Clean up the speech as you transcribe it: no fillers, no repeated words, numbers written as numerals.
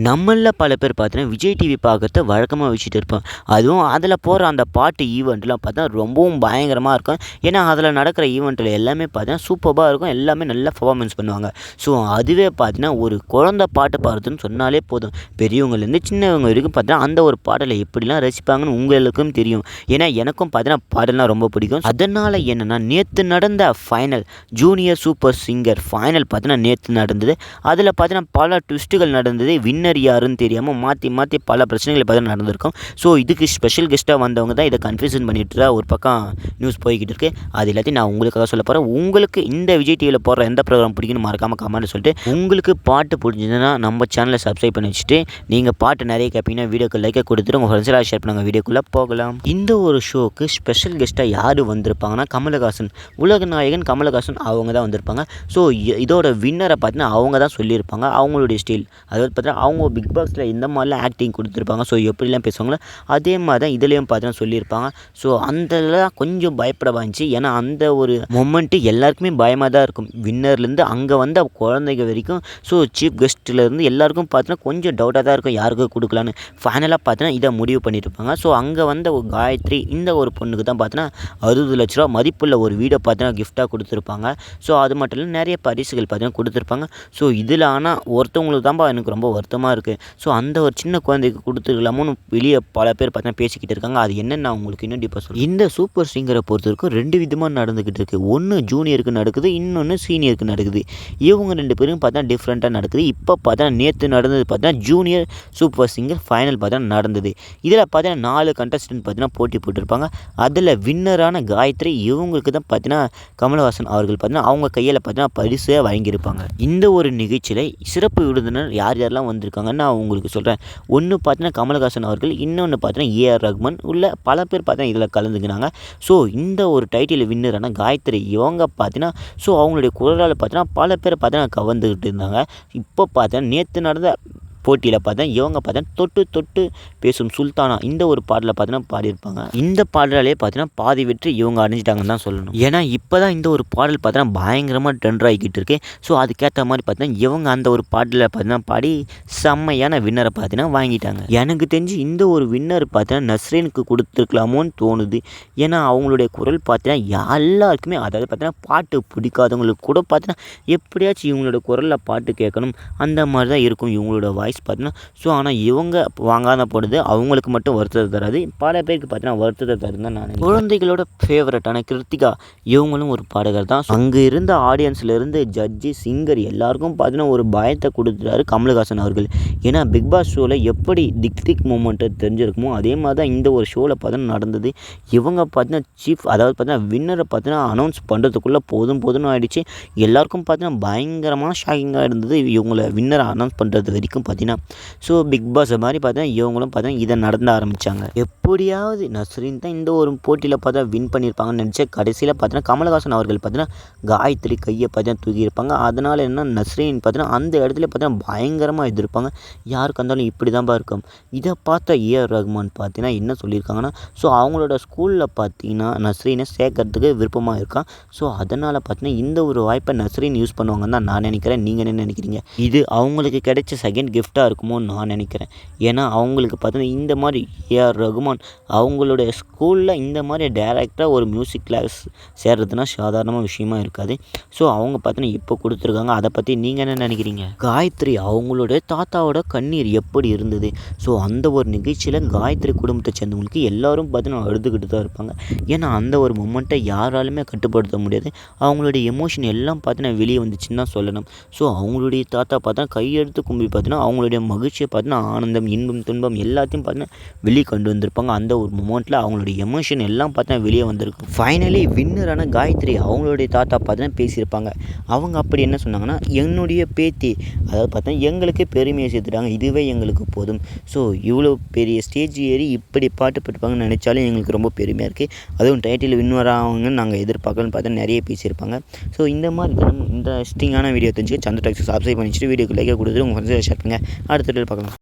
நம்மளில் பல பேர் பார்த்தீங்கன்னா விஜய் டிவி பார்க்கறத வழக்கமாக வச்சுட்டு இருப்போம். அதுவும் அதில் போகிற அந்த பாட்டு ஈவெண்ட்லாம் பார்த்தா ரொம்பவும் பயங்கரமாக இருக்கும். ஏன்னா அதில் நடக்கிற ஈவெண்ட்டில் எல்லாமே பார்த்தீங்கன்னா சூப்பராக இருக்கும். எல்லாமே நல்லா பர்ஃபார்மன்ஸ் பண்ணுவாங்க. ஸோ அதுவே பார்த்தீங்கன்னா ஒரு குழந்தை பாட்டு பாடுறதுன்னு சொன்னாலே போதும், பெரியவங்கலேருந்து சின்னவங்க வரைக்கும் பார்த்தீங்கன்னா அந்த ஒரு பாடலை எப்படிலாம் ரசிப்பாங்கன்னு உங்களுக்கும் தெரியும். ஏன்னா எனக்கும் பார்த்தீங்கன்னா பாடலாம் ரொம்ப பிடிக்கும். அதனால் என்னென்னா நேற்று நடந்த final junior super singer final பார்த்தீங்கன்னா நேற்று நடந்தது. அதில் பார்த்தீங்கன்னா பல ட்விஸ்ட்டுகள் நடந்தது. வின்னர் யாருன்னு தெரியாமல் மாற்றி பல பிரச்சனைகள் பார்த்தீங்கன்னா நடந்திருக்கும். ஸோ இதுக்கு ஸ்பெஷல் கெஸ்ட்டாக வந்தவங்க தான் இதை கன்ஃபியூஷன் பண்ணிட்டு ஒரு பக்கம் நியூஸ் போய்கிட்டு இருக்குது. அது எல்லாத்தையும் நான் உங்களுக்காக சொல்ல போகிறேன். உங்களுக்கு இந்த விஜய் டிவியில் போடுற எந்த ப்ரோக்ராம் பிடிக்குன்னு மறக்காமல் கமெண்ட் சொல்லிட்டு, உங்களுக்கு பாட்டு பிடிச்சதுன்னா நம்ம சேனலை சப்ஸ்கிரைப் பண்ணி வச்சுட்டு, நீங்கள் பாட்டு நிறைய கேட்பீங்கன்னா வீடியோக்கு லைக்கை கொடுத்துட்டு உங்கள் ஃப்ரெண்ட்ஸெல்லாம் ஷேர் பண்ணுங்கள். வீடியோக்குள்ளே போகலாம். இந்த ஒரு ஷோக்கு ஸ்பெஷல் கெஸ்ட்டாக யார் வந்திருப்பாங்கன்னா கமலஹாசன், உலக நாயகன் கமலஹாசன் அவங்க தான் வந்திருப்பாங்க. ஸோ இதோட வின்னரை பார்த்தீங்கன்னா அவங்க தான் சொல்லியிருப்பாங்க. அவங்களுடைய ஸ்டைல், அதாவது பார்த்தீங்கன்னா அவங்க பிக் பாஸில் எந்த மாதிரிலாம் ஆக்டிங் கொடுத்துருப்பாங்க, ஸோ எப்படிலாம் பேசுவாங்களோ அதே மாதிரி தான் இதுலேயும் பார்த்தீங்கன்னா சொல்லியிருப்பாங்க. ஸோ அந்தலாம் கொஞ்சம் பயப்பட வந்துச்சு. ஏன்னா அந்த ஒரு மொமெண்ட்டு எல்லாருக்குமே பயமாக தான் இருக்கும். வின்னர்லேருந்து அங்கே வந்த குழந்தைங்க வரைக்கும், ஸோ சீஃப் கெஸ்ட்லேருந்து எல்லாருக்கும் பார்த்தீங்கன்னா கொஞ்சம் டவுட்டாக தான் இருக்கும் யாருக்கு கொடுக்கலான்னு. ஃபைனலாக பார்த்தீங்கன்னா இதை முடிவு பண்ணியிருப்பாங்க. ஸோ அங்கே வந்த ஒரு காயத்ரி, இந்த ஒரு பொண்ணுக்கு தான் பார்த்தீங்கன்னா 60 லட்ச ரூபா மதிப்புள்ள ஒரு வீடை பார்த்தீங்கன்னா கிஃப்டாக கொடுத்துருப்பாங்க. ஸோ அது மட்டும் இல்லை நிறைய பரிசுகள் பார்த்தீங்கன்னா கொடுத்துருப்பாங்க. ஸோ இதில் ஆனால் ஒருத்தவங்களுக்கு தான்ப்பா எனக்கு ரொம்ப வருத்தமாக இருக்குது. ஸோ அந்த ஒரு சின்ன குழந்தைக்கு கொடுத்துருக்கலாமோன்னு வெளியே பல பேர் பார்த்தீங்கன்னா பேசிக்கிட்டு இருக்காங்க. அது என்னென்னு நான் உங்களுக்கு இன்னும் டீப்பாக சொல்கிறேன். இந்த சூப்பர் சிங்கரை பொறுத்த வரைக்கும் 2 விதமாக நடந்துக்கிட்டு இருக்குது. ஒன்று ஜூனியருக்கு நடக்குது, இன்னொன்று சீனியருக்கு நடக்குது. இவங்க 2 பேரும் பார்த்தா டிஃப்ரெண்ட்டாக நடக்குது. இப்போ பார்த்தா நேற்று நடந்தது பார்த்தீங்கன்னா ஜூனியர் சூப்பர் சிங்கர் ஃபைனல் பார்த்தா நடந்தது. இதில் பார்த்தீங்கன்னா 4 கண்டஸ்டன்ட் பார்த்தீங்கன்னா போட்டி போட்டிருப்பாங்க. அதில் வின்னரான காயத்ரி இவங்களுக்கு தான் பார்த்தீங்கன்னா கமலஹாசன் அவர்கள் பார்த்தீங்கன்னா அவங்க கையில் பார்த்தீங்கன்னா பரிசை வழங்கியிருப்பாங்க. இந்த ஒரு நிகழ்ச்சியில் சிறப்பு விருந்தினர் யாரெல்லாம் வந்திருக்காங்கன்னு நான் உங்களுக்கு சொல்கிறேன். ஒன்று பார்த்தீங்கன்னா கமலஹாசன் அவர்கள், இன்னொன்று பார்த்தீங்கன்னா ஏஆர் ரஹ்மான் உள்ள பல பேர் பார்த்தீங்கன்னா இதில் கலந்துக்கினாங்க. ஸோ இந்த ஒரு டைட்டில் வின்னரான காயத்ரி இவங்க பார்த்தீங்கன்னா ஸோ அவங்களுடைய குரலால் பார்த்தீங்கன்னா பல பேர் பார்த்தீங்கன்னா கவர்ந்துக்கிட்டு இருந்தாங்க. இப்போ பார்த்தீங்கன்னா நேற்று நடந்த போட்டியில் பார்த்தா இவங்க பார்த்தா தொட்டு தொட்டு பேசும் சுல்தானா இந்த ஒரு பாடலை பார்த்தீங்கன்னா பாடியிருப்பாங்க. இந்த பாடலாலே பார்த்தீங்கன்னா பாதி வெற்றி இவங்க அடைஞ்சிட்டாங்கன்னு தான் சொல்லணும். ஏன்னா இப்போ தான் இந்த ஒரு பாடல் பார்த்தீங்கன்னா பயங்கரமாக ட்ரெண்ட் ஆகிக்கிட்டு இருக்கு. ஸோ அதுக்கேற்ற மாதிரி பார்த்தீங்கன்னா இவங்க அந்த ஒரு பாடலை பார்த்தீங்கன்னா பாடி செம்மையான வின்னரை பார்த்தீங்கன்னா வாங்கிட்டாங்க. எனக்கு தெரிஞ்சு இந்த ஒரு வின்னர் பார்த்தீங்கன்னா நஸ்ரீனுக்கு கொடுத்துருக்கலாமோன்னு தோணுது. ஏன்னா அவங்களுடைய குரல் பார்த்தீங்கன்னா எல்லாருக்குமே, அதாவது பார்த்தீங்கன்னா பாட்டு பிடிக்காதவங்களுக்கு கூட பார்த்தீங்கன்னா எப்படியாச்சும் இவங்களோட குரலில் பாட்டு கேட்கணும் அந்த மாதிரி தான் இருக்கும் இவங்களோட வாய்ஸ் பார்த்தீங்கன்னா. ஸோ ஆனால் இவங்க வாங்காத போடுது அவங்களுக்கு மட்டும் வருத்தத்தை தராது, பல பேருக்கு பார்த்தீங்கன்னா வருத்தத்தை தருது தான் நான். குழந்தைகளோட ஃபேவரட்டான கிருத்திகா இவங்களும் ஒரு பாடகர் தான். அங்கே இருந்த ஆடியன்ஸ்லேருந்து ஜட்ஜி, சிங்கர் எல்லாருக்கும் பார்த்தீங்கன்னா ஒரு பயத்தை கொடுத்துட்டாரு கமலஹாசன் அவர்கள். ஏன்னா பிக் பாஸ் ஷோவில் எப்படி திக் மூமெண்ட்டை தெரிஞ்சிருக்குமோ அதே மாதிரி தான் இந்த ஒரு ஷோவில் பார்த்தீங்கன்னா நடந்தது. இவங்க பார்த்தீங்கன்னா சீஃப், அதாவது பார்த்தீங்கன்னா வின்னரை பார்த்தீங்கன்னா அனௌன்ஸ் பண்ணுறதுக்குள்ளே போதும்னு ஆகிடுச்சு. எல்லாருக்கும் பார்த்தீங்கன்னா பயங்கரமான ஷாக்கிங்காக இருந்தது இவங்களை வின்னரை அனௌன்ஸ் பண்ணுறது வரைக்கும் பார்த்தீங்கன்னா. ஸோ பிக் பாஸ் மாதிரி பார்த்தீங்கன்னா இவங்களும் பார்த்தீங்கன்னா இதை நடந்த ஆரம்பித்தாங்க. எப்படியாவது நஸ்ரீன் தான் இந்த ஒரு போட்டியில் பார்த்தா வின் பண்ணியிருப்பாங்கன்னு நினச்சா கடைசியில் பார்த்தீங்கன்னா கமலஹாசன் அவர்கள் பார்த்தீங்கன்னா காயத்ரி கையை பார்த்தீங்கன்னா தூக்கியிருப்பாங்க. அதனால் என்ன நஸ்ரீன் பார்த்தீங்கன்னா அந்த இடத்துல பார்த்தீங்கன்னா பயங்கரமாக எதிர்ப்பாங்க. யாருக்கு இருந்தாலும் இப்படி தான்ப்பா இருக்கும். இதை பார்த்த ஏஆர் ரஹ்மான் பார்த்தீங்கன்னா என்ன சொல்லியிருக்காங்கன்னா, ஸோ அவங்களோட ஸ்கூலில் பார்த்தீங்கன்னா நஸ்ரீனை சேர்க்கறதுக்கு விருப்பமாக இருக்கான். ஸோ அதனால் பார்த்தீங்கன்னா இந்த ஒரு வாய்ப்பை நஸ்ரீன் யூஸ் பண்ணுவாங்கன்னு தான் நான் நினைக்கிறேன். நீங்கள் என்ன நினைக்கிறீங்க? இது அவங்களுக்கு கிடைச்ச செகண்ட் கிஃப்டாக இருக்குமோன்னு நான் நினைக்கிறேன். ஏன்னா அவங்களுக்கு பார்த்தீங்கன்னா இந்த மாதிரி ஏஆர் ரஹ்மான் அவங்களுடைய ஸ்கூலில் இந்த மாதிரி டைரக்டாக ஒரு மியூசிக் கிளாஸ் சேர்றதுனா சாதாரணமாக விஷயமா இருக்காது. ஸோ அவங்க பார்த்தீங்கன்னா இப்போ கொடுத்துருக்காங்க. அதை பற்றி நீங்கள் என்ன நினைக்கிறீங்க? காயத்ரி அவங்களுடைய தாத்தாவோட கண்ணீர் எப்படி இருந்தது? ஸோ அந்த ஒரு நிகழ்ச்சியில் காயத்ரி குடும்பத்தை சேர்ந்தவங்களுக்கு எல்லோரும் பார்த்தீங்கன்னா அழுதுகிட்டு தான் இருப்பாங்க. ஏன்னா அந்த ஒரு மொமெண்ட்டை யாராலுமே கட்டுப்படுத்த முடியாது. அவங்களுடைய எமோஷன் எல்லாம் பார்த்தீங்கன்னா வெளியே வந்துச்சுன்னு தான் சொல்லணும். ஸோ அவங்களுடைய தாத்தா பார்த்தா கையெடுத்து கும்பி பார்த்தீங்கன்னா அவங்களுடைய மகிழ்ச்சியை பார்த்தீங்கன்னா ஆனந்தம், இன்பம், துன்பம் எல்லாத்தையும் பார்த்தீங்கன்னா வெளியே கொண்டு வந்திருப்பாங்க. அந்த ஒரு மொமெண்ட்டில் அவங்களுடைய எமோஷன் எல்லாம் பார்த்தீங்கன்னா வெளியே வந்திருக்கும். ஃபைனலி வின்னரான காயத்ரி அவங்களுடைய தாத்தா பார்த்தீங்கன்னா பேசியிருப்பாங்க. அவங்க அப்படி என்ன சொன்னாங்கன்னா, என்னுடைய பேத்தி, அதாவது பார்த்தீங்கன்னா எங்களுக்கு பெருமையை சேர்த்துட்டாங்க, இதுவே எங்களுக்கு போதும். ஸோ இவ்வளோ பெரிய ஸ்டேஜ் ஏறி இப்படி பாட்டு போட்டுப்பாங்கன்னு நினச்சாலும் எங்களுக்கு ரொம்ப பெருமையாக இருக்குது. அதுவும் டைட்டில் வின்னர் ஆகுங்கன்னு நாங்கள் எதிர்பார்க்கலன்னு பார்த்தா நிறைய பேசியிருப்பாங்க. ஸோ இந்த மாதிரி இன்ட்ரெஸ்டிங்கான வீடியோ தெரிஞ்சுக்க சந்திர டாக்ஸ் சப்ஸ்கிரைப் பண்ணிச்சுட்டு வீடியோக்கு லைக் கொடுத்துட்டு உங்கள் ஃப்ரெண்ட்ஸை ஷேர் பண்ணுங்கள். அடுத்த வீடியோவில் பார்க்கலாம்.